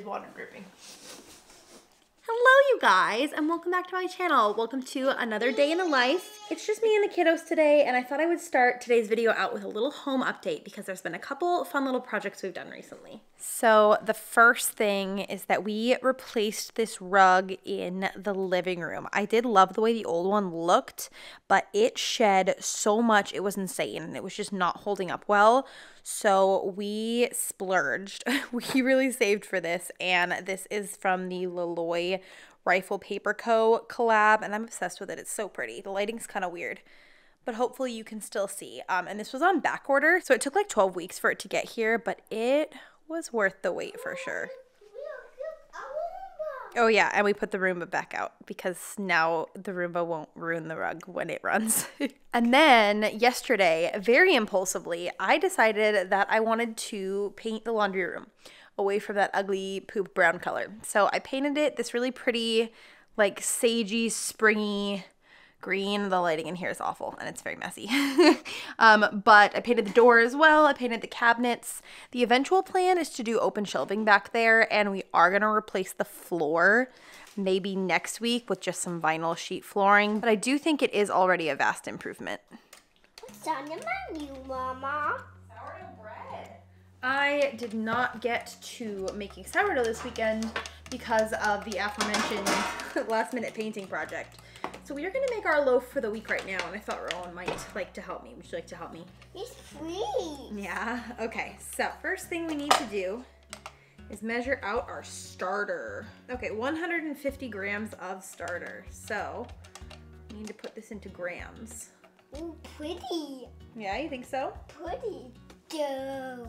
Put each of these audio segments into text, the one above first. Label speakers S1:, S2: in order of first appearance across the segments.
S1: water dripping.
S2: Hello you guys, and welcome back to my channel. Welcome to another day in the life. It's just me and the kiddos today, and I thought I would start today's video out with a little home update because there's been a couple fun little projects we've done recently. So the first thing is that we replaced this rug in the living room. I did love the way the old one looked, but it shed so much, it was insane. It was just not holding up well. So we splurged. We really saved for this, and this is from the Loloi Rifle Paper Co. collab, and I'm obsessed with it. It's so pretty. The lighting's kind of weird, but hopefully you can still see. And this was on back order, so it took like 12 weeks for it to get here, but it was worth the wait for sure. Oh yeah, and we put the Roomba back out because now the Roomba won't ruin the rug when it runs. And then yesterday, very impulsively, I decided that I wanted to paint the laundry room away from that ugly poop brown color. So I painted it this really pretty, like sagey, springy green. The lighting in here is awful and it's very messy. But I painted the door as well. I painted the cabinets. The eventual plan is to do open shelving back there, and we are going to replace the floor maybe next week with just some vinyl sheet flooring. But I do think it is already a vast improvement.
S3: What's on the menu, Mama?
S1: Sourdough bread.
S2: I did not get to making sourdough this weekend because of the aforementioned last minute painting project. So we are going to make our loaf for the week right now, and I thought Rowan might like to help me. Would you like to help me?
S3: It's free.
S2: Yeah, okay. So first thing we need to do is measure out our starter. Okay, 150 grams of starter. So we need to put this into grams.
S3: Ooh, pretty.
S2: Yeah, you think so?
S3: Pretty dough.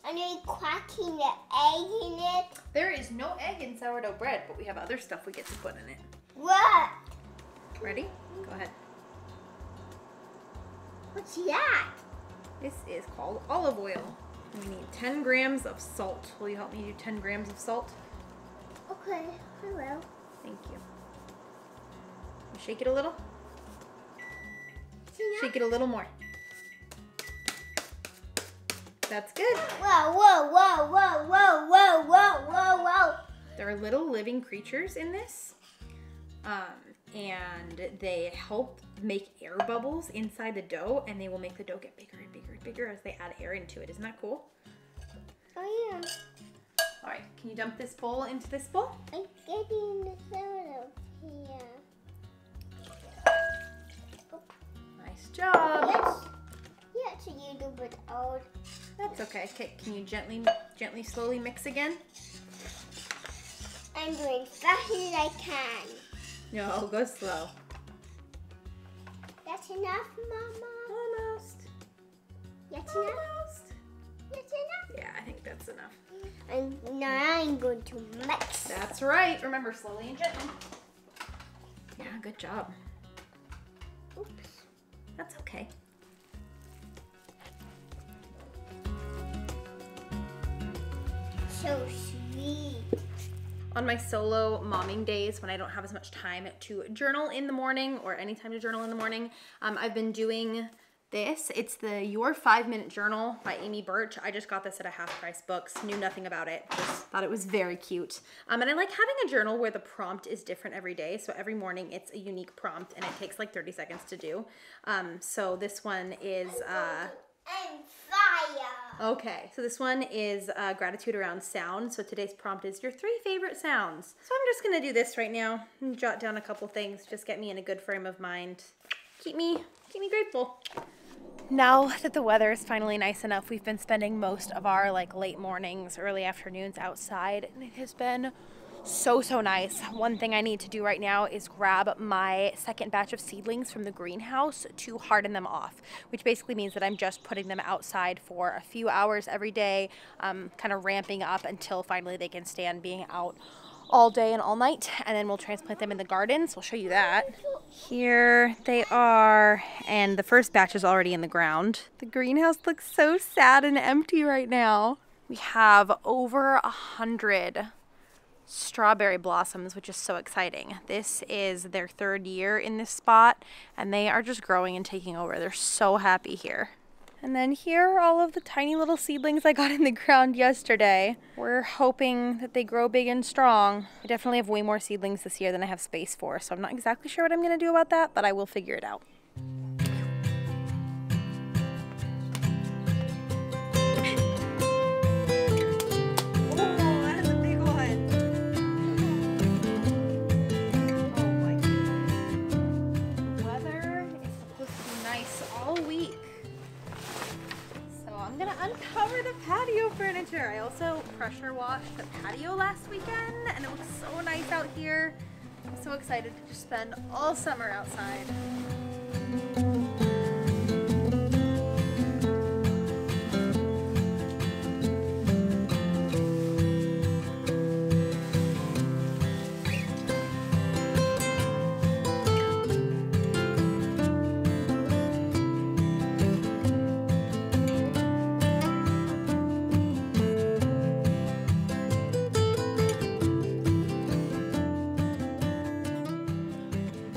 S3: Are you cracking the egg in it?
S2: There is no egg in sourdough bread, but we have other stuff we get to put in it.
S3: What?
S2: Ready? Go ahead.
S3: What's that?
S2: This is called olive oil. We need 10 grams of salt. Will you help me do 10 grams of salt?
S3: Okay, I will.
S2: Thank you. Shake it a little. Shake it a little more. That's good.
S3: Whoa, whoa, whoa, whoa, whoa, whoa, whoa, whoa, whoa.
S2: There are little living creatures in this. And they help make air bubbles inside the dough, and they will make the dough get bigger and bigger and bigger as they add air into it. Isn't that cool?
S3: Oh yeah.
S2: All right, can you dump this bowl into this bowl?
S3: I'm getting the soda here.
S2: Nice job.
S3: Yes, a little bit old.
S2: That's okay. Okay, can you gently, slowly mix again?
S3: I'm doing fast as I can.
S2: No, go slow.
S3: That's enough, Mama.
S2: Almost.
S3: That's enough.
S2: Almost.
S3: That's enough.
S2: Yeah, I think that's enough.
S3: And now I'm going to mix.
S2: That's right. Remember, slowly and gently. Yeah, good job.
S3: Oops.
S2: That's okay.
S3: So sweet.
S2: On my solo momming days, when I don't have as much time to journal in the morning or any time to journal in the morning, I've been doing this. It's the Your 5-Minute Journal by Amy Birch. I just got this at a Half Price Books, knew nothing about it, just thought it was very cute. And I like having a journal where the prompt is different every day. So every morning it's a unique prompt and it takes like 30 seconds to do. So this one is...
S3: I'm fire.
S2: Okay, so this one is gratitude around sound. So today's prompt is your 3 favorite sounds. So I'm just gonna do this right now and jot down a couple things, just get me in a good frame of mind. Keep me grateful. Now that the weather is finally nice enough, we've been spending most of our like late mornings, early afternoons outside, and it has been so nice. One thing I need to do right now is grab my second batch of seedlings from the greenhouse to harden them off, which basically means that I'm just putting them outside for a few hours every day, kind of ramping up until finally they can stand being out all day and all night, and then we'll transplant them in the garden. So I'll show you that. Here they are, and the first batch is already in the ground. The greenhouse looks so sad and empty right now. We have over 100 strawberry blossoms, which is so exciting. This is their 3rd year in this spot, and they are just growing and taking over. They're so happy here. And then here are all of the tiny little seedlings I got in the ground yesterday. We're hoping that they grow big and strong. I definitely have way more seedlings this year than I have space for, so I'm not exactly sure what I'm gonna do about that, but I will figure it out. Uncover the patio furniture. I also pressure washed the patio last weekend and it looks so nice out here. I'm so excited to just spend all summer outside.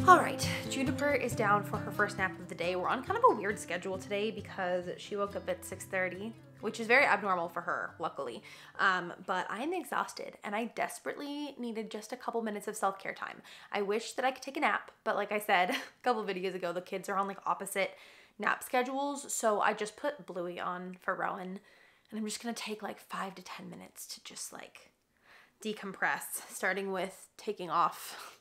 S2: All right, Juniper is down for her first nap of the day. We're on kind of a weird schedule today because she woke up at 6:30, which is very abnormal for her, luckily. But I'm exhausted and I desperately needed just a couple minutes of self-care time. I wish that I could take a nap, but like I said a couple videos ago, the kids are on like opposite nap schedules. So I just put Bluey on for Rowan and I'm just gonna take like 5 to 10 minutes to just like decompress, starting with taking off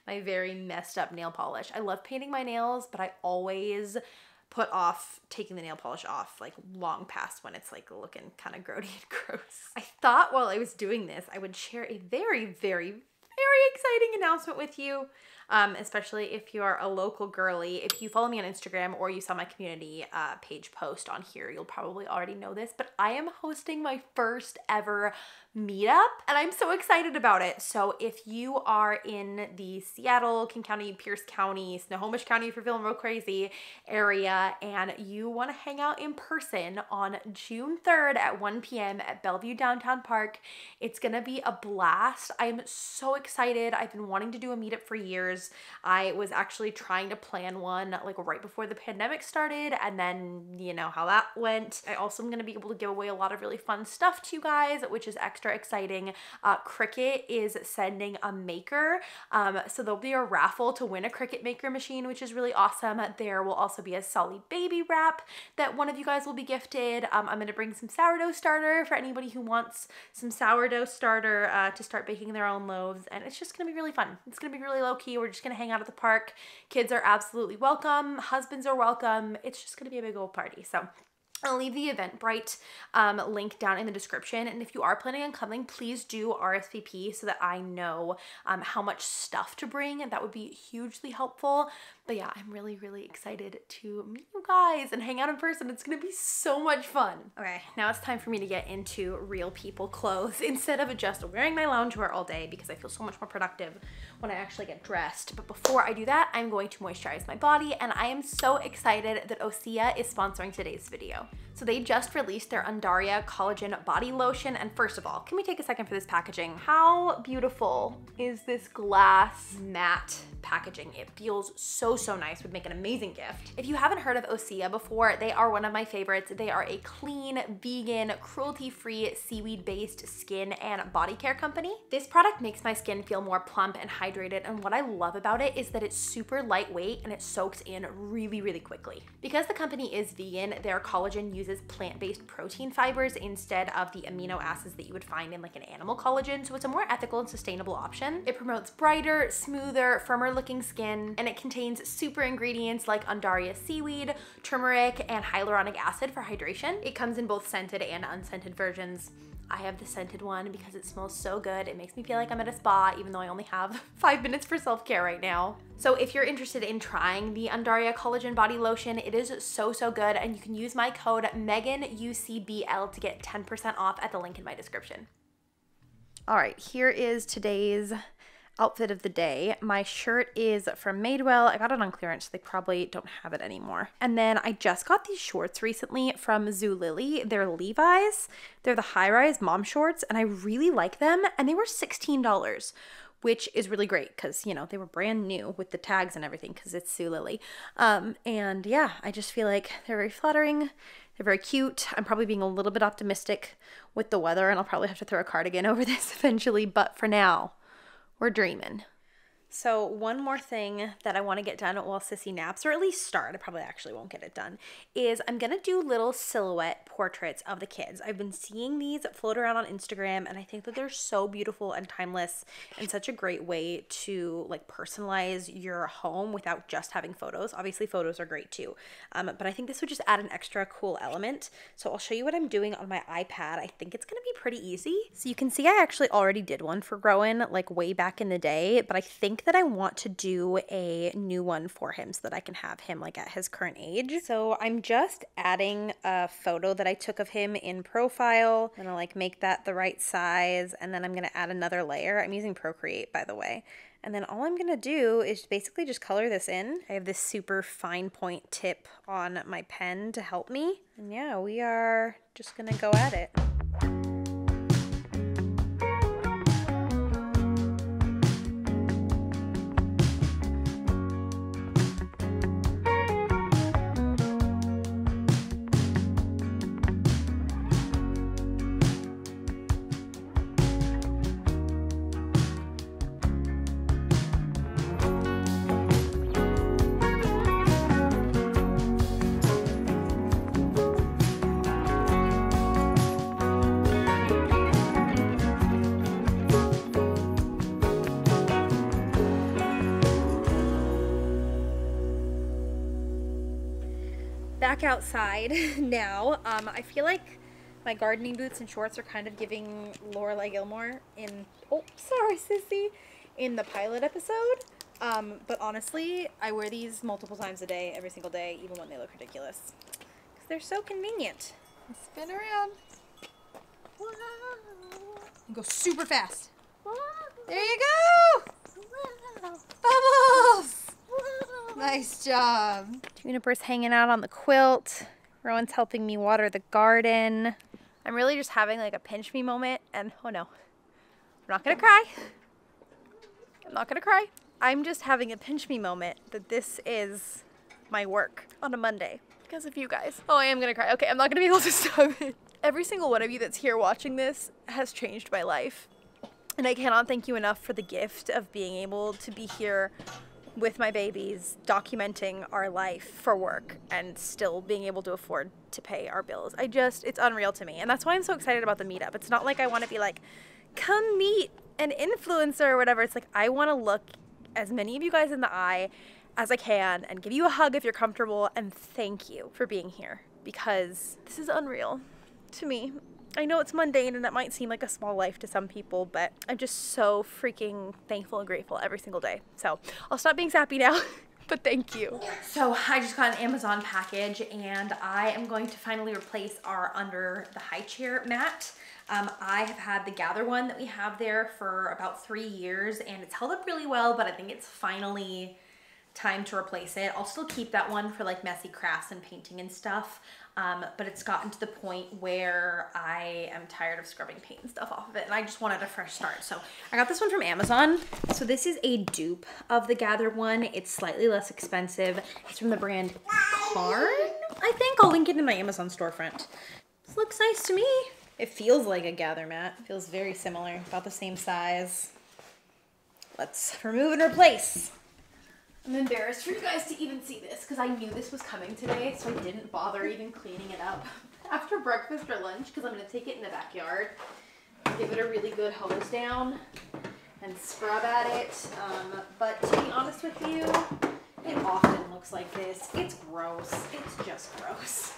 S2: my very messed up nail polish. I love painting my nails, but I always put off taking the nail polish off like long past when it's like looking kind of grody and gross. I thought while I was doing this, I would share a very, very, very exciting announcement with you, especially if you are a local girly. If you follow me on Instagram or you saw my community page post on here, you'll probably already know this, but I am hosting my first ever meetup and I'm so excited about it. So if you are in the Seattle, King County, Pierce County, Snohomish County, if you're feeling real crazy area and you want to hang out in person on June 3rd at 1 p.m. at Bellevue Downtown Park, it's gonna be a blast. I'm so excited. I've been wanting to do a meetup for years. I was actually trying to plan one like right before the pandemic started, and then you know how that went. I also am going to be able to give away a lot of really fun stuff to you guys, which is extra exciting. Cricut is sending a maker, so there'll be a raffle to win a Cricut maker machine, which is really awesome. There will also be a Solly baby wrap that one of you guys will be gifted. I'm going to bring some sourdough starter for anybody who wants some sourdough starter to start baking their own loaves, and it's just going to be really fun. It's going to be really low key. We're just going to hang out at the park. Kids are absolutely welcome. Husbands are welcome. It's just going to be a big old party. So I'll leave the Eventbrite link down in the description. And if you are planning on coming, please do RSVP so that I know how much stuff to bring. That would be hugely helpful. But yeah, I'm really, really excited to meet you guys and hang out in person. It's gonna be so much fun. Okay, now it's time for me to get into real people clothes instead of just wearing my loungewear all day because I feel so much more productive when I actually get dressed. But before I do that, I'm going to moisturize my body, and I am so excited that Osea is sponsoring today's video. So they just released their Undaria Collagen Body Lotion, and first of all, can we take a second for this packaging? How beautiful is this glass matte packaging? It feels so nice, would make an amazing gift. If you haven't heard of Osea before, they are one of my favorites. They are a clean, vegan, cruelty-free, seaweed-based skin and body care company. This product makes my skin feel more plump and hydrated, and what I love about it is that it's super lightweight and it soaks in really, really quickly. Because the company is vegan, their collagen uses plant-based protein fibers instead of the amino acids that you would find in like an animal collagen, so it's a more ethical and sustainable option. It promotes brighter, smoother, firmer looking skin, and it contains super ingredients like Undaria seaweed, turmeric, and hyaluronic acid for hydration. It comes in both scented and unscented versions. I have the scented one because it smells so good. It makes me feel like I'm at a spa, even though I only have 5 minutes for self-care right now. So if you're interested in trying the Undaria Collagen Body Lotion, it is so good, and you can use my code MEGANUCBL to get 10% off at the link in my description. All right, here is today's outfit of the day. My shirt is from Madewell. I got it on clearance, so they probably don't have it anymore. And then I just got these shorts recently from Zulily. They're Levi's. They're the high-rise mom shorts, and I really like them, and they were $16, which is really great because, you know, they were brand new with the tags and everything because it's Sue Lily. And yeah, I just feel like they're very flattering. They're very cute. I'm probably being a little bit optimistic with the weather, and I'll probably have to throw a cardigan over this eventually. But for now, we're dreaming. So one more thing that I want to get done while Sissy naps, or at least start, I probably actually won't get it done, is I'm going to do little silhouette portraits of the kids. I've been seeing these float around on Instagram, and I think that they're so beautiful and timeless and such a great way to like personalize your home without just having photos. Obviously photos are great too, but I think this would just add an extra cool element. So I'll show you what I'm doing on my iPad. I think it's going to be pretty easy. So you can see I actually already did one for Rowan like way back in the day, but I think that I want to do a new one for him so that I can have him like at his current age. So I'm just adding a photo that I took of him in profile. I'm gonna like make that the right size, and then I'm gonna add another layer. I'm using Procreate, by the way. And then all I'm gonna do is basically just color this in. I have this super fine point tip on my pen to help me. And yeah, we are just gonna go at it. Back outside now. I feel like my gardening boots and shorts are kind of giving Lorelai Gilmore in, oh, sorry, Sissy, in the pilot episode. But honestly, I wear these multiple times a day, every single day, even when they look ridiculous. Because they're so convenient. Spin around. Wow. And go super fast. Wow. There you go. Wow. Bubbles. Nice job. Juniper's hanging out on the quilt. Rowan's helping me water the garden. I'm really just having like a pinch me moment, and oh no, I'm not gonna cry. I'm not gonna cry. I'm just having a pinch me moment that this is my work on a Monday because of you guys. Oh, I am gonna cry. Okay, I'm not gonna be able to stop it. Every single one of you that's here watching this has changed my life. And I cannot thank you enough for the gift of being able to be here with my babies, documenting our life for work and still being able to afford to pay our bills. It's unreal to me. And that's why I'm so excited about the meetup. It's not like I want to be like, come meet an influencer or whatever. It's like, I want to look as many of you guys in the eye as I can and give you a hug if you're comfortable, and thank you for being here, because this is unreal to me. I know it's mundane and that might seem like a small life to some people, but I'm just so freaking thankful and grateful every single day. So I'll stop being sappy now, but thank you. So I just got an Amazon package, and I am going to finally replace our under the high chair mat. I have had the Gather one that we have there for about 3 years, and it's held up really well, but I think it's finally time to replace it. I'll still keep that one for like messy crafts and painting and stuff. But it's gotten to the point where I am tired of scrubbing paint and stuff off of it, and I just wanted a fresh start. So I got this one from Amazon. So this is a dupe of the Gather one. It's slightly less expensive. It's from the brand Karn, I think. I'll link it in my Amazon storefront. This looks nice to me. It feels like a Gather mat. It feels very similar, about the same size. Let's remove and replace. I'm embarrassed for you guys to even see this because I knew this was coming today, so I didn't bother even cleaning it up after breakfast or lunch, because I'm going to take it in the backyard, give it a really good hose down, and scrub at it. But to be honest with you, it often looks like this. It's gross. It's just gross.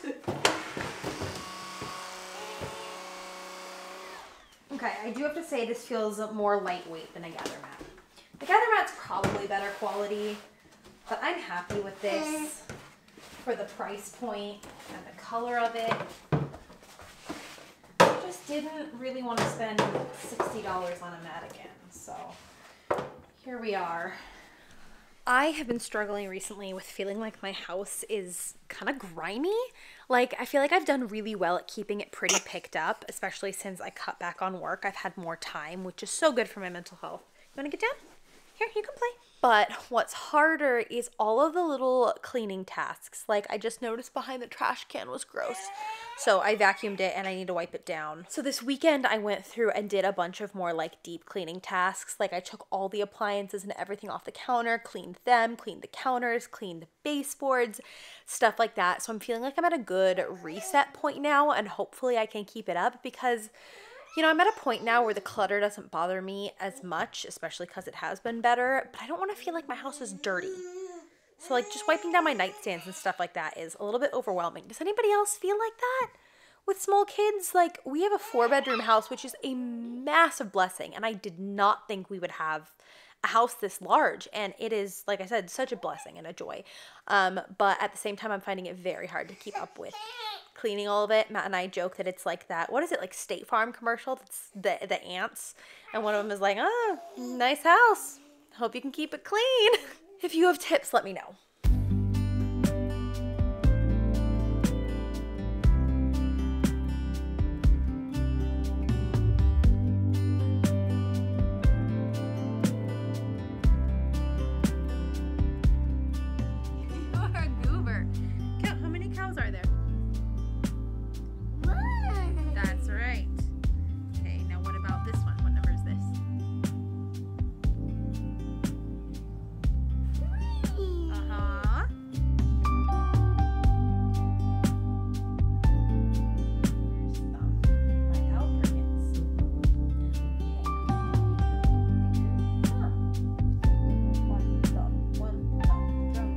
S2: Okay, I do have to say this feels more lightweight than a Gather mat. The Gather mat's probably better quality, but I'm happy with this for the price point and the color of it. I just didn't really want to spend $60 on a mat again, so here we are. I have been struggling recently with feeling like my house is kind of grimy. Like, I feel like I've done really well at keeping it pretty picked up, especially since I cut back on work. I've had more time, which is so good for my mental health. wanna get down? Here, you can play. But what's harder is all of the little cleaning tasks. Like I just noticed behind the trash can was gross. So I vacuumed it and I need to wipe it down. So this weekend I went through and did a bunch of more like deep cleaning tasks. Like I took all the appliances and everything off the counter, cleaned them, cleaned the counters, cleaned the baseboards, stuff like that. So I'm feeling like I'm at a good reset point now, and hopefully I can keep it up because, you know, I'm at a point now where the clutter doesn't bother me as much, especially because it has been better, but I don't want to feel like my house is dirty. So like just wiping down my nightstands and stuff like that is a little bit overwhelming. Does anybody else feel like that with small kids? Like we have a 4-bedroom house, which is a massive blessing, and I did not think we would have a house this large, and it is, like I said, such a blessing and a joy. But at the same time, I'm finding it very hard to keep up with cleaning all of it. Matt and I joke that it's like that, what is it, like State Farm commercial? That's the ants, and one of them is like, oh, nice house, hope you can keep it clean. If you have tips, let me know. You are a goober. Count, how many cows are there?
S3: One.
S2: That's right. Okay, now what about this one? What number is this? Uh-huh. Right out, crickets. One drum, drum,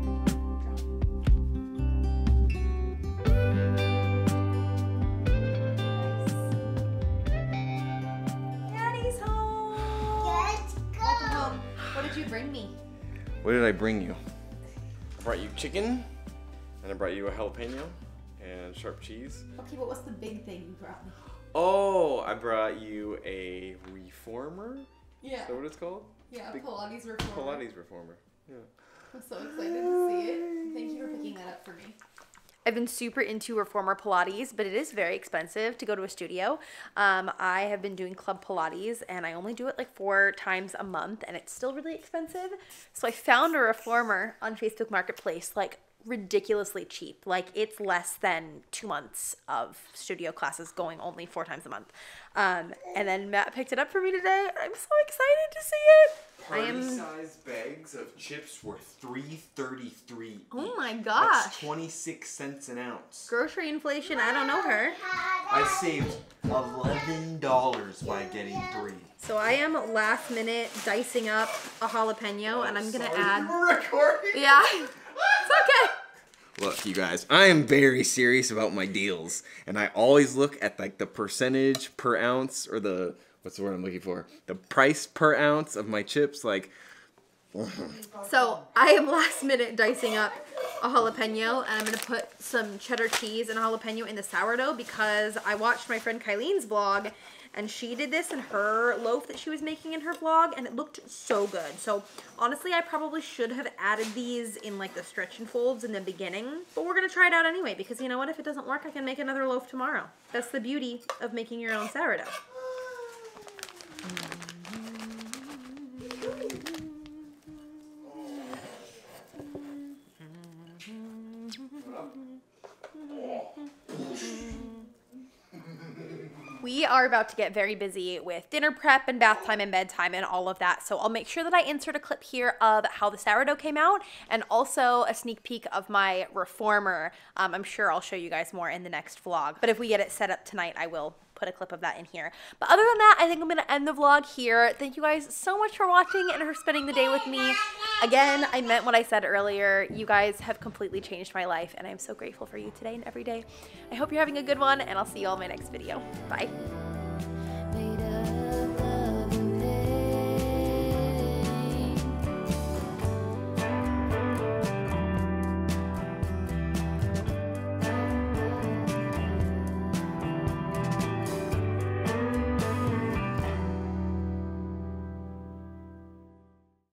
S2: Daddy's home.
S3: Let's
S2: Welcome
S3: go.
S2: home. What did you bring me?
S1: What did I bring you? I brought you chicken, and I brought you a jalapeno and sharp cheese.
S2: Okay, but what's the big thing you brought me?
S1: Oh, I brought you a reformer.
S2: Yeah.
S1: Is that what it's called?
S2: Yeah,
S1: Big
S2: Pilates reformer.
S1: Pilates reformer. Yeah.
S2: I'm so excited to see it. Thank you for picking that up for me. I've been super into reformer Pilates, but it is very expensive to go to a studio. I have been doing Club Pilates, and I only do it like 4 times a month, and it's still really expensive. So I found a reformer on Facebook Marketplace, like ridiculously cheap. Like it's less than 2 months of studio classes going only 4 times a month. And then Matt picked it up for me today. I'm so excited to see it.
S1: Party-sized bags of chips were $3.33 each.
S2: Oh my gosh.
S1: That's 26 cents an ounce.
S2: Grocery inflation, I don't know her.
S1: I saved $11 by getting 3.
S2: So I am last minute dicing up a jalapeno, and I'm gonna add.
S1: You were recording?
S2: Yeah, it's okay.
S1: Look, you guys, I am very serious about my deals, and I always look at like the percentage per ounce, or the, what's the word I'm looking for? The price per ounce of my chips, like.
S2: So I am last minute dicing up a jalapeno, and I'm gonna put some cheddar cheese and jalapeno in the sourdough because I watched my friend Kylene's vlog, and she did this in her loaf that she was making in her vlog, and it looked so good. So honestly, I probably should have added these in like the stretch and folds in the beginning, but we're gonna try it out anyway because you know what? If it doesn't work, I can make another loaf tomorrow. That's the beauty of making your own sourdough. We are about to get very busy with dinner prep and bath time and bedtime and all of that. So I'll make sure that I insert a clip here of how the sourdough came out and also a sneak peek of my reformer. I'm sure I'll show you guys more in the next vlog. But if we get it set up tonight, I will put a clip of that in here. But other than that, I think I'm going to end the vlog here. Thank you guys so much for watching and for spending the day with me. Again, I meant what I said earlier. You guys have completely changed my life, and I'm so grateful for you today and every day. I hope you're having a good one, and I'll see you all in my next video. Bye.